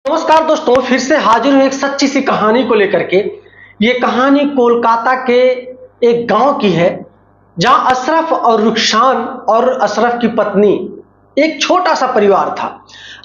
नमस्कार दोस्तों, फिर से हाजिर हूं एक सच्ची सी कहानी को लेकर के। ये कहानी कोलकाता के एक गांव की है, जहां अशरफ और रुखसान और अशरफ की पत्नी, एक छोटा सा परिवार था।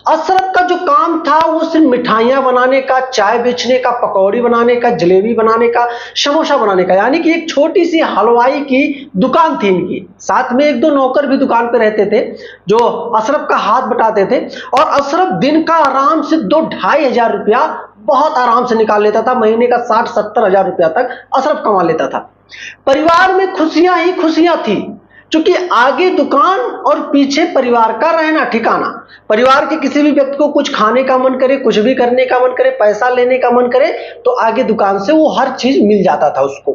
अशरफ का जो काम था वो सिर्फ मिठाइयां बनाने का, चाय बेचने का, पकौड़ी बनाने का, जलेबी बनाने का, समोसा बनाने का, यानी कि एक छोटी सी हलवाई की दुकान थी इनकी। साथ में एक दो नौकर भी दुकान पे रहते थे जो अशरफ का हाथ बटाते थे। और अशरफ दिन का आराम से 2-2.5 हजार रुपया बहुत आराम से निकाल लेता था। महीने का 60-70 हजार रुपया तक अशरफ कमा लेता था। परिवार में खुशियां ही खुशियां थी, क्योंकि आगे दुकान और पीछे परिवार का रहना ठिकाना। परिवार के किसी भी व्यक्ति को कुछ खाने का मन करे, कुछ भी करने का मन करे, पैसा लेने का मन करे, तो आगे दुकान से वो हर चीज मिल जाता था उसको।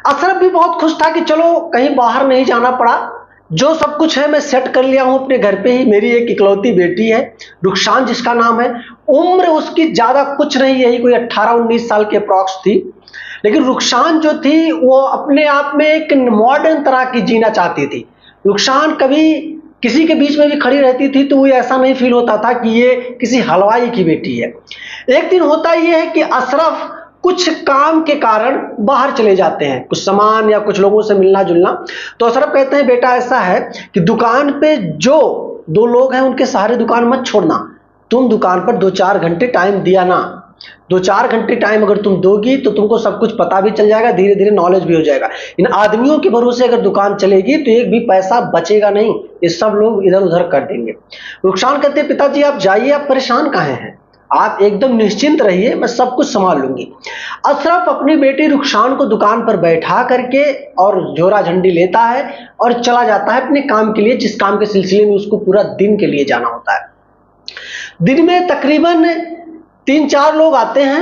अशरफ भी बहुत खुश था कि चलो कहीं बाहर नहीं जाना पड़ा, जो सब कुछ है मैं सेट कर लिया हूं अपने घर पे ही। मेरी एक इकलौती बेटी है, रुखसान जिसका नाम है। उम्र उसकी ज्यादा कुछ नहीं, यही कोई 18-19 साल की अप्रॉक्स थी। लेकिन रुखसान जो थी वो अपने आप में एक मॉडर्न तरह की जीना चाहती थी। रुखसान कभी किसी के बीच में भी खड़ी रहती थी तो वो ऐसा नहीं फील होता था कि ये किसी हलवाई की बेटी है। एक दिन होता यह है कि अशरफ कुछ काम के कारण बाहर चले जाते हैं, कुछ सामान या कुछ लोगों से मिलना जुलना। तो अशरफ कहते हैं, बेटा ऐसा है कि दुकान पे जो 2 लोग हैं उनके सहारे दुकान मत छोड़ना। तुम दुकान पर 2-4 घंटे टाइम दिया ना। 2-4 घंटे टाइम अगर तुम दोगी तो तुमको सब कुछ पता भी चल जाएगा, धीरे धीरे नॉलेज भी हो जाएगा। इन आदमियों के भरोसे अगर दुकान चलेगी तो एक भी पैसा बचेगा नहीं, ये सब लोग इधर उधर कर देंगे। रुखसान कहते हैं, पिताजी आप जाइए, आप परेशान काहे हैं, आप एकदम निश्चिंत रहिए, मैं सब कुछ संभाल लूंगी। अशरफ अपनी बेटी रुखसान को दुकान पर बैठा करके और झोरा झंडी लेता है और चला जाता है अपने काम के लिए, जिस काम के सिलसिले में उसको पूरा दिन के लिए जाना होता है। दिन में तकरीबन 3-4 लोग आते हैं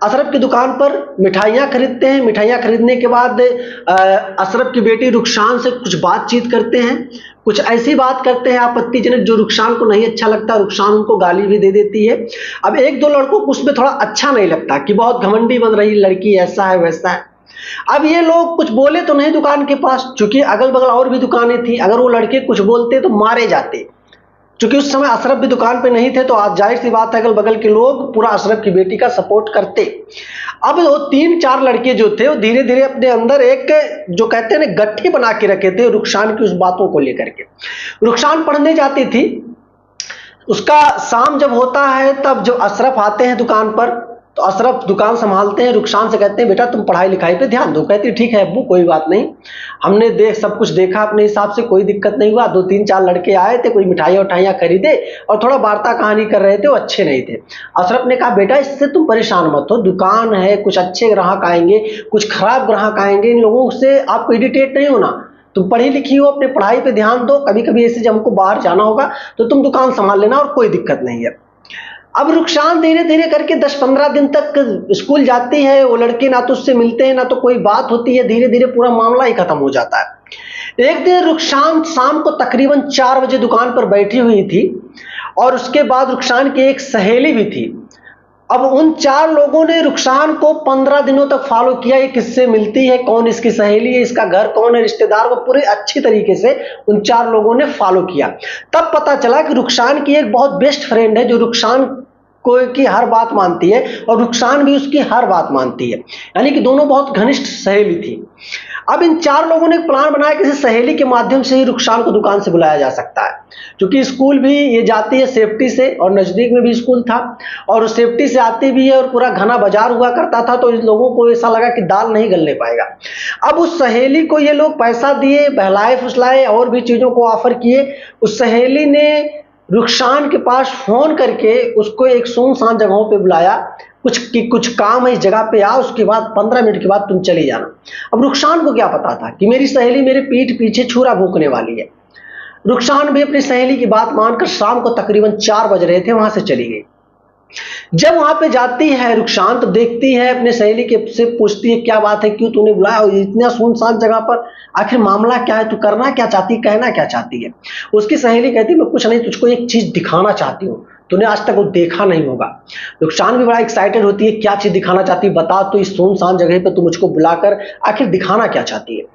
अशरफ की दुकान पर, मिठाइयाँ खरीदते हैं। मिठाइयाँ खरीदने के बाद अशरफ की बेटी रुखसान से कुछ बातचीत करते हैं, कुछ ऐसी बात करते हैं आपत्तिजनक जो रुखसान को नहीं अच्छा लगता। रुखसान उनको गाली भी दे देती है। अब 1-2 लड़कों को उसमें थोड़ा अच्छा नहीं लगता कि बहुत घमंडी बन रही लड़की, ऐसा है वैसा है। अब ये लोग कुछ बोले तो नहीं दुकान के पास, चूंकि अगल बगल और भी दुकानें थी, अगर वो लड़के कुछ बोलते तो मारे जाते। क्योंकि उस समय अशरफ भी दुकान पे नहीं थे, तो आज जाहिर सी बात है अगल बगल के लोग पूरा अशरफ की बेटी का सपोर्ट करते। अब वो 3-4 लड़के जो थे वो धीरे धीरे अपने अंदर एक, जो कहते हैं ना, गट्ठी बना के रखे थे रुखसान की उस बातों को लेकर के। रुखसान पढ़ने जाती थी, उसका शाम जब होता है तब जो अशरफ आते हैं दुकान पर, तो अशरफ दुकान संभालते हैं। रुखसान से कहते हैं, बेटा तुम पढ़ाई लिखाई पे ध्यान दो। कहती है, ठीक है अब्बू, कोई बात नहीं, हमने सब कुछ देखा अपने हिसाब से, कोई दिक्कत नहीं हुआ। 2-3-4 लड़के आए थे, कोई मिठाइयाँ उठाइयाँ खरीदे और थोड़ा वार्ता कहानी कर रहे थे, वो अच्छे नहीं थे। अशरफ ने कहा, बेटा इससे तुम परेशान मत हो, दुकान है, कुछ अच्छे ग्राहक आएंगे, कुछ खराब ग्राहक आएंगे, इन लोगों से आपको इरिटेट नहीं होना। तुम पढ़ी लिखी हो, अपने पढ़ाई पे ध्यान दो, कभी कभी ऐसे जब हमको बाहर जाना होगा तो तुम दुकान संभाल लेना और कोई दिक्कत नहीं है। अब रुखसान धीरे धीरे करके 10-15 दिन तक स्कूल जाती है। वो लड़के ना तो उससे मिलते हैं, ना तो कोई बात होती है, धीरे धीरे पूरा मामला ही खत्म हो जाता है। एक दिन रुखसान शाम को तकरीबन 4 बजे दुकान पर बैठी हुई थी और उसके बाद रुखसान की एक सहेली भी थी। अब उन 4 लोगों ने रुखसान को 15 दिनों तक फॉलो किया, ये किससे मिलती है, कौन इसकी सहेली है, इसका घर कौन है, रिश्तेदार को पूरे अच्छी तरीके से उन 4 लोगों ने फॉलो किया। तब पता चला कि रुखसान की एक बहुत बेस्ट फ्रेंड है जो रुखसान की हर बात मानती है और रुखसान भी उसकी हर बात मानती है, यानी कि दोनों बहुत घनिष्ठ सहेली थी। अब इन 4 लोगों ने प्लान बनाया किसी सहेली के माध्यम से ही रुखसान को दुकान से बुलाया जा सकता है, क्योंकि स्कूल भी ये जाती है सेफ्टी से और नजदीक में भी स्कूल था और सेफ्टी से आती भी है और पूरा घना बाजार हुआ करता था। तो इन लोगों को ऐसा लगा कि दाल नहीं गलने पाएगा। अब उस सहेली को ये लोग पैसा दिए, बहलाए फुसलाए और भी चीजों को ऑफर किए। उस सहेली ने रुखसान के पास फोन करके उसको एक सुनसान जगहों पे बुलाया, कुछ काम है इस जगह पे आ, उसके बाद 15 मिनट के बाद तुम चली जाना। अब रुखसान को क्या पता था कि मेरी सहेली मेरे पीठ पीछे छुरा भोंकने वाली है। रुखसान भी अपनी सहेली की बात मानकर शाम को तकरीबन 4 बज रहे थे वहां से चली गई। जब वहां पे जाती है रुखसान तो देखती है अपने सहेली के से पूछती है, क्या बात है, क्यों तूने बुलाया इतना सुनसान जगह पर, आखिर मामला क्या है, तू करना क्या चाहती, कहना क्या चाहती है। उसकी सहेली कहती, मैं कुछ नहीं, तुझको एक चीज दिखाना चाहती हूँ, तूने आज तक वो देखा नहीं होगा। रुखसान भी बड़ा एक्साइटेड होती है, क्या चीज दिखाना चाहती है बता, तो इस सुनसान जगह पे तू मुझको बुलाकर आखिर दिखाना क्या चाहती है।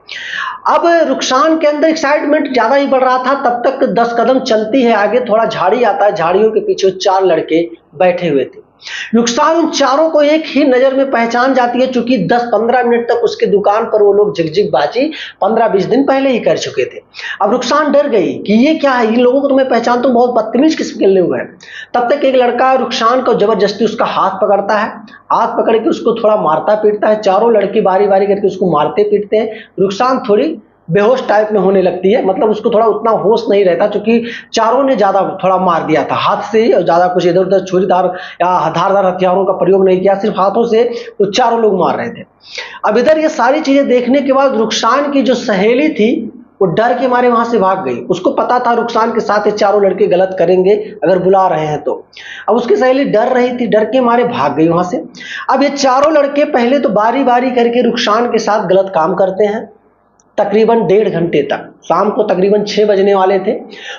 अब रुखसान के अंदर एक्साइटमेंट ज्यादा ही बढ़ रहा था। तब तक 10 कदम चलती है आगे, थोड़ा झाड़ी आता है, झाड़ियों के पीछे 4 लड़के बैठे हुए थे। रुखसान उन चारों को एक ही नजर में पहचान जाती है, चूंकि 10-15 मिनट तक उसके दुकान पर वो लोग झिकझिकबाजी 15-20 दिन पहले ही कर चुके थे। अब रुखसान डर गई कि ये क्या है, इन लोगों को तो मैं पहचानता हूं, बहुत बदतमीज किस्म के लोग हैं। तब तक एक लड़का रुखसान को जबरदस्ती उसका हाथ पकड़ता है, हाथ पकड़ के उसको थोड़ा मारता पीटता है। चारों लड़के बारी बारी करके उसको मारते पीटते हैं। रुखसान थोड़ी बेहोश टाइप में होने लगती है, मतलब उसको थोड़ा उतना होश नहीं रहता, क्योंकि चारों ने ज्यादा थोड़ा मार दिया था हाथ से ही, और ज्यादा कुछ इधर उधर छुरीदार या धारदार हथियारों का प्रयोग नहीं किया, सिर्फ हाथों से वो चारों लोग मार रहे थे। अब इधर ये सारी चीजें देखने के बाद रुखसान की जो सहेली थी वो डर के मारे वहां से भाग गई। उसको पता था रुखसान के साथ ये चारों लड़के गलत करेंगे अगर बुला रहे हैं तो। अब उसकी सहेली डर रही थी, डर के मारे भाग गई वहां से। अब ये चारों लड़के पहले तो बारी बारी करके रुखसान के साथ गलत काम करते हैं, तकरीबन 1.5 घंटे तक। शाम को तकरीबन 6 बजने वाले थे।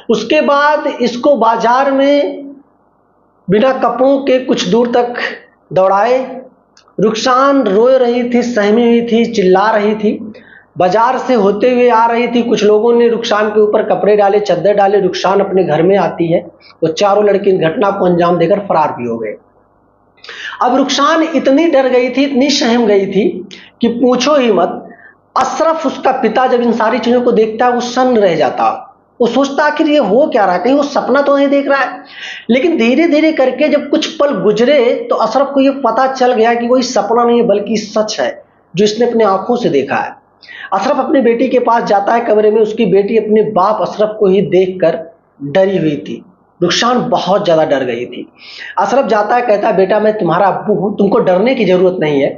उसके बाद इसको बाजार में बिना कपड़ों के कुछ दूर तक दौड़ाए। रुखसान रो रही थी, सहमी हुई थी, चिल्ला रही थी, बाजार से होते हुए आ रही थी। कुछ लोगों ने रुखसान के ऊपर कपड़े डाले, चद्दर डाले। रुखसान अपने घर में आती है। वो चारों लड़के इन घटना को अंजाम देकर फरार भी हो गए। अब रुखसान इतनी डर गई थी, इतनी सहम गई थी कि पूछो ही मत। अशरफ उसका पिता जब इन सारी चीजों को देखता है वो सन्न रह जाता। वो सोचता आखिर ये हो क्या रहा है, कहीं वो सपना तो नहीं देख रहा है। लेकिन धीरे धीरे करके जब कुछ पल गुजरे तो अशरफ को ये पता चल गया कि वही सपना नहीं है बल्कि सच है जो इसने अपने आंखों से देखा है। अशरफ अपनी बेटी के पास जाता है कमरे में। उसकी बेटी अपने बाप अशरफ को ही देखकर डरी हुई थी। रुखसान बहुत ज्यादा डर गई थी। अशरफ जाता है, कहता है बेटा मैं तुम्हारा अब्बू हूं, तुमको डरने की जरूरत नहीं है,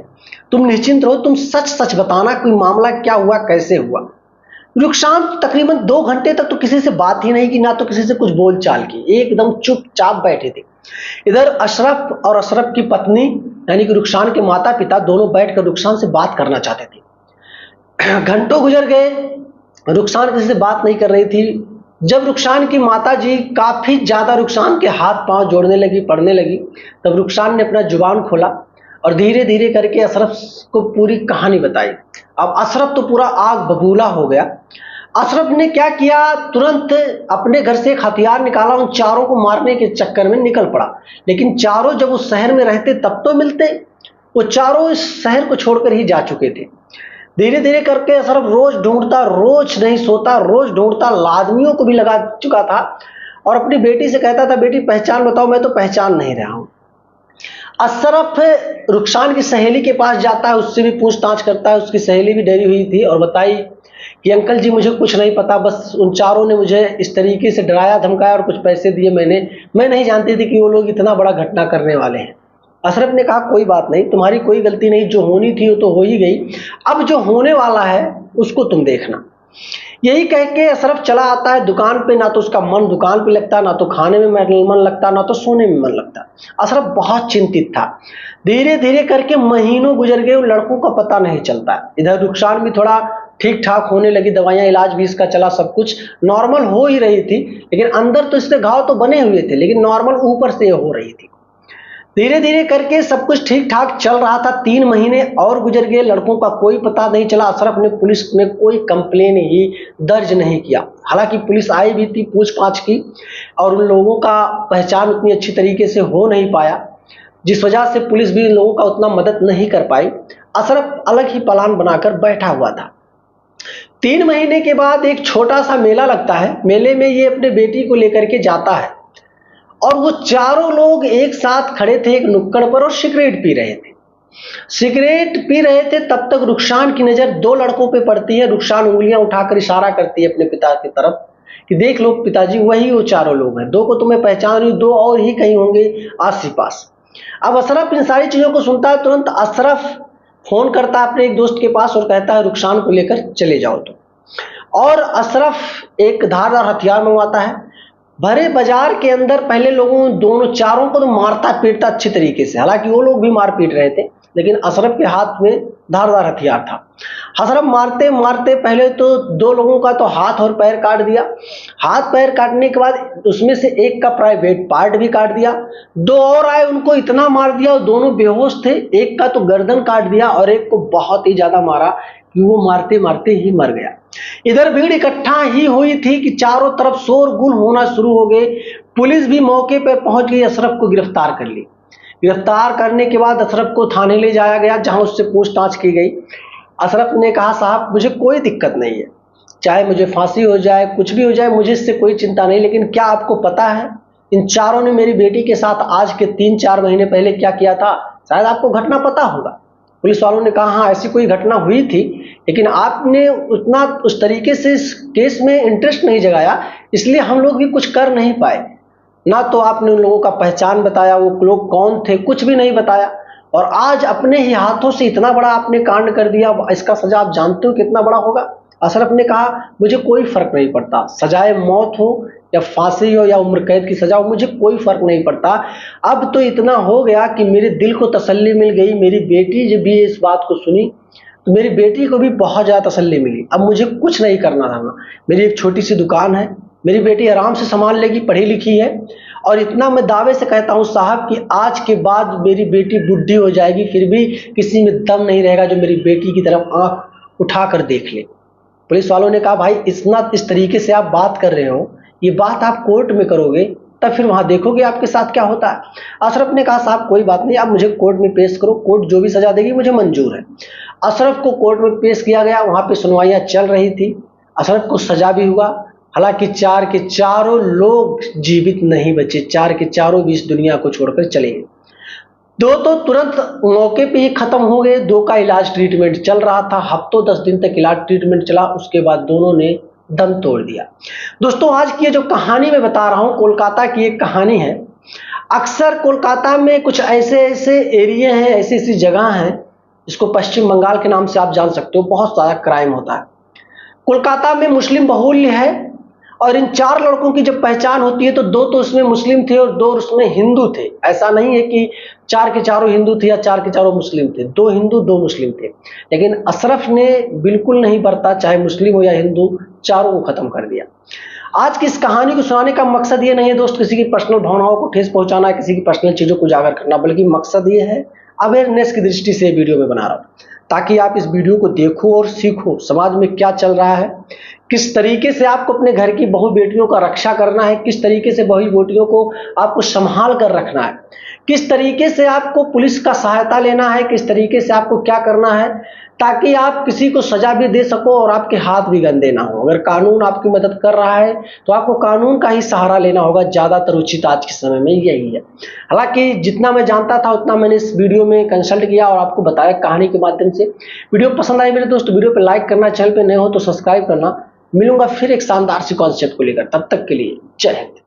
तुम निश्चिंत रहो, तुम सच सच बताना कोई मामला क्या हुआ, कैसे हुआ। रुखसान तकरीबन 2 घंटे तक तो किसी से बात ही नहीं की, ना तो किसी से कुछ बोलचाल की, एकदम चुपचाप बैठे थे। इधर अशरफ और अशरफ की पत्नी यानी कि रुखसान के माता पिता दोनों बैठकर रुखसान से बात करना चाहते थे। घंटों गुजर गए, रुखसान किसी से बात नहीं कर रही थी। जब रुखसान की माता जी काफी ज्यादा रुखसान के हाथ पांव जोड़ने लगी, पड़ने लगी, तब रुखसान ने अपना जुबान खोला और धीरे धीरे करके अशरफ को पूरी कहानी बताई। अब अशरफ तो पूरा आग बबूला हो गया। अशरफ ने क्या किया, तुरंत अपने घर से एक हथियार निकाला, उन चारों को मारने के चक्कर में निकल पड़ा। लेकिन चारों जब उस शहर में रहते तब तो मिलते, वो चारों इस शहर को छोड़कर ही जा चुके थे। धीरे धीरे करके अशरफ रोज ढूंढता, रोज नहीं सोता, रोज ढूंढता, आदमियों को भी लगा चुका था और अपनी बेटी से कहता था बेटी पहचान बताओ, मैं तो पहचान नहीं रहा हूं। अशरफ रुखसान की सहेली के पास जाता है, उससे भी पूछताछ करता है। उसकी सहेली भी डरी हुई थी और बताई कि अंकल जी मुझे कुछ नहीं पता, बस उन चारों ने मुझे इस तरीके से डराया धमकाया और कुछ पैसे दिए, मैं नहीं जानती थी कि वो लोग इतना बड़ा घटना करने वाले हैं। अशरफ ने कहा कोई बात नहीं, तुम्हारी कोई गलती नहीं, जो होनी थी वो तो हो ही गई, अब जो होने वाला है उसको तुम देखना। यही कह के अशरफ चला आता है दुकान पे। ना तो उसका मन दुकान पे लगता, ना तो खाने में मन लगता, ना तो सोने में मन लगता। अशरफ बहुत चिंतित था। धीरे धीरे करके महीनों गुजर गए, उन लड़कों का पता नहीं चलता। इधर रुखसान भी थोड़ा ठीक ठाक होने लगी, दवाइयां इलाज भी इसका चला, सब कुछ नॉर्मल हो ही रही थी। लेकिन अंदर तो इसके घाव तो बने हुए थे, लेकिन नॉर्मल ऊपर से हो रही थी। धीरे धीरे करके सब कुछ ठीक ठाक चल रहा था। 3 महीने और गुजर गए, लड़कों का कोई पता नहीं चला। अशरफ ने पुलिस में कोई कंप्लेन ही दर्ज नहीं किया। हालांकि पुलिस आई भी थी, पूछताछ की, और उन लोगों का पहचान उतनी अच्छी तरीके से हो नहीं पाया, जिस वजह से पुलिस भी इन लोगों का उतना मदद नहीं कर पाई। अशरफ अलग ही प्लान बनाकर बैठा हुआ था। 3 महीने के बाद एक छोटा सा मेला लगता है। मेले में ये अपने बेटी को लेकर के जाता है और वो चारों लोग एक साथ खड़े थे एक नुक्कड़ पर और सिगरेट पी रहे थे। सिगरेट पी रहे थे तब तक रुखसान की नजर 2 लड़कों पे पड़ती है। रुखसान उंगलियां उठाकर इशारा करती है अपने पिता की तरफ कि देख लो पिताजी, वही वो चारों लोग हैं, 2 को तो मैं पहचान रही हूं, 2 और ही कहीं होंगे आस पास। अब अशरफ इन सारी चीजों को सुनता है। तुरंत अशरफ फोन करता है अपने एक दोस्त के पास और कहता है रुखसान को लेकर चले जाओ तो। और अशरफ एक धारदार हथियार मंगवाता है, भरे बाजार के अंदर पहले लोगों दोनों चारों को तो मारता पीटता अच्छी तरीके से, हालांकि वो लोग भी मार पीट रहे थे, लेकिन अशरफ के हाथ में धारदार हथियार था। अशरफ मारते मारते पहले तो दो लोगों का तो हाथ और पैर काट दिया। हाथ पैर काटने के बाद उसमें से एक का प्राइवेट पार्ट भी काट दिया। दो और आए, उनको इतना मार दिया, और दोनों बेहोश थे। एक का तो गर्दन काट दिया और एक को बहुत ही ज्यादा मारा कि वो मारते मारते ही मर गया। इधर भीड़ इकट्ठा ही हुई थी कि चारों तरफ शोरगुल होना शुरू हो गए। पुलिस भी मौके पर पहुंच गई, अशरफ को गिरफ्तार कर ली। गिरफ्तार करने के बाद अशरफ को थाने ले जाया गया, जहां उससे पूछताछ की गई। अशरफ ने कहा, साहब मुझे कोई दिक्कत नहीं है, चाहे मुझे फांसी हो जाए, कुछ भी हो जाए, मुझे इससे कोई चिंता नहीं, लेकिन क्या आपको पता है इन चारों ने मेरी बेटी के साथ आज के 3-4 महीने पहले क्या किया था? शायद आपको घटना पता होगा। पुलिस वालों ने कहा, हाँ ऐसी कोई घटना हुई थी, लेकिन आपने उतना उस तरीके से इस केस में इंटरेस्ट नहीं जगाया, इसलिए हम लोग भी कुछ कर नहीं पाए। ना तो आपने उन लोगों का पहचान बताया, वो लोग कौन थे, कुछ भी नहीं बताया, और आज अपने ही हाथों से इतना बड़ा आपने कांड कर दिया। इसका सजा आप जानते हो कितना बड़ा होगा? अशरफ ने कहा, मुझे कोई फर्क नहीं पड़ता, सजाए मौत हो या फांसी हो या उम्र कैद की सजा हो, मुझे कोई फर्क नहीं पड़ता। अब तो इतना हो गया कि मेरे दिल को तसल्ली मिल गई। मेरी बेटी जब भी इस बात को सुनी तो मेरी बेटी को भी बहुत ज्यादा तसल्ली मिली। अब मुझे कुछ नहीं करना था। मेरी एक छोटी सी दुकान है, मेरी बेटी आराम से संभाल लेगी, पढ़ी लिखी है, और इतना मैं दावे से कहता हूं साहब कि आज के बाद मेरी बेटी बुढ़ी हो जाएगी, फिर भी किसी में दम नहीं रहेगा जो मेरी बेटी की तरफ आंख उठाकर देख ले। पुलिस वालों ने कहा, भाई इस तरीके से आप बात कर रहे हो, ये बात आप कोर्ट में करोगे तब फिर वहां देखोगे आपके साथ क्या होता है। अशरफ ने कहा, साहब कोई बात नहीं, आप मुझे कोर्ट में पेश करो, कोर्ट जो भी सजा देगी मुझे मंजूर है। अशरफ को कोर्ट में पेश किया गया, वहां पे सुनवाइयां चल रही थी। अशरफ को सजा भी हुआ, हालांकि 4 के चारों लोग जीवित नहीं बचे, 4 के चारों भी इस दुनिया को छोड़कर चले गए। 2 तो तुरंत मौके पे ही खत्म हो गए, 2 का इलाज ट्रीटमेंट चल रहा था, हफ्तों 10 दिन तक इलाज ट्रीटमेंट चला, उसके बाद दोनों ने दम तोड़ दिया। दोस्तों आज की ये जो कहानी मैं बता रहा हूं, कोलकाता की एक कहानी है। अक्सर कोलकाता में कुछ ऐसे ऐसे एरिया हैं, ऐसी ऐसी जगह हैं, जिसको पश्चिम बंगाल के नाम से आप जान सकते हो, बहुत सारा क्राइम होता है। कोलकाता में मुस्लिम बहुल्य है, और इन 4 लड़कों की जब पहचान होती है तो 2 तो उसमें मुस्लिम थे और 2 उसमें हिंदू थे। ऐसा नहीं है कि 4 के चारों हिंदू थे या 4 के चारों मुस्लिम थे, 2 हिंदू 2 मुस्लिम थे। लेकिन अशरफ ने बिल्कुल नहीं बरता, चाहे मुस्लिम हो या हिंदू, चारों को खत्म कर दिया। आज की इस कहानी को सुनाने का मकसद ये नहीं है दोस्त किसी की पर्सनल भावनाओं को ठेस पहुंचाना, किसी की पर्सनल चीजों को उजागर करना, बल्कि मकसद ये है अवेयरनेस की दृष्टि से वीडियो में बना रहा हूं, ताकि आप इस वीडियो को देखो और सीखो समाज में क्या चल रहा है, किस तरीके से आपको अपने घर की बहु बेटियों का रक्षा करना है, किस तरीके से बहु बेटियों को आपको संभाल कर रखना है, किस तरीके से आपको पुलिस का सहायता लेना है, किस तरीके से आपको क्या करना है, ताकि आप किसी को सजा भी दे सको और आपके हाथ भी गंदे ना हो। अगर कानून आपकी मदद कर रहा है तो आपको कानून का ही सहारा लेना होगा, ज्यादातर उचित आज के समय में यही है। हालांकि जितना मैं जानता था उतना मैंने इस वीडियो में कंसल्ट किया और आपको बताया कहानी के माध्यम से। वीडियो पसंद आई मेरे दोस्त, वीडियो पे लाइक करना, चैनल पे नए हो तो सब्सक्राइब करना। मिलूंगा फिर एक शानदार सी कॉन्सेप्ट को लेकर, तब तक के लिए जय हिंद।